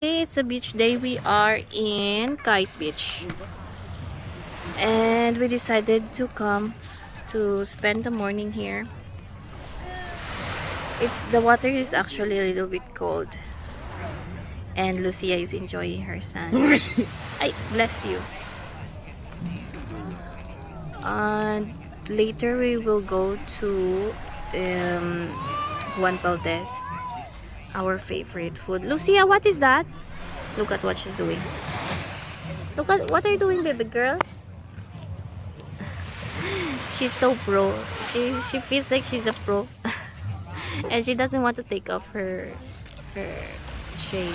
It's a beach day. We are in Kite Beach. And we decided to come to spend the morning here. The water is actually a little bit cold. And Lucia is enjoying her sun. Ay, bless you. And later we will go to Juan Valdez, our favorite food. Lucia, what is that? Look at what she's doing. Look at what are you doing, baby girl? She's so pro. She feels like she's a pro. And she doesn't want to take off her shade.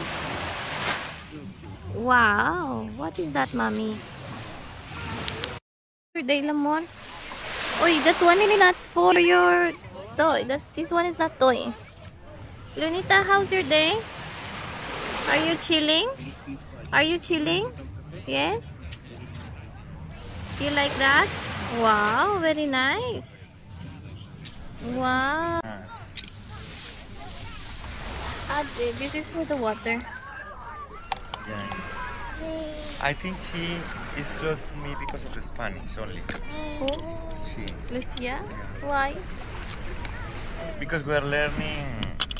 Wow, what is that, mommy? Your day, Lamon. Oy, that one is not for your toy. This one is not toy. Lunita, how's your day? Are you chilling? Are you chilling? Yes? You like that? Wow, very nice. Wow. Ate, this is for the water. Yeah. I think she is close to me because of the Spanish only. Who? She. Lucia? Why? Because we are learning,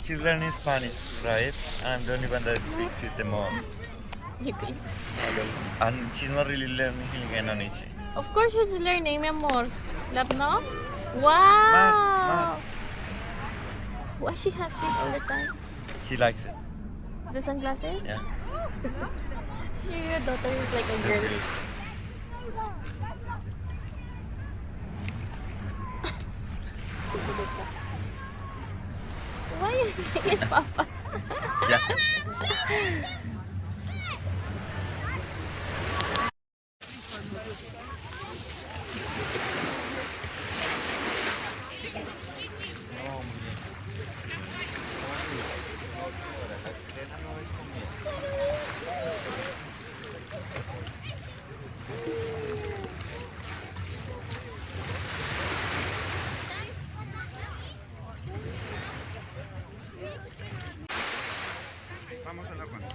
she's learning Spanish, right? And I'm the only one that speaks it the most. Maybe. And she's not really learning Hiligay no Nichi. Of course she's learning, mi amor. Love, no? Mas, Wow! mas. Why she has this all the time? She likes it. The sunglasses? Yeah. Your daughter is like a The girl. grills. Why is it Papa? Yeah. Vamos a la cuenta.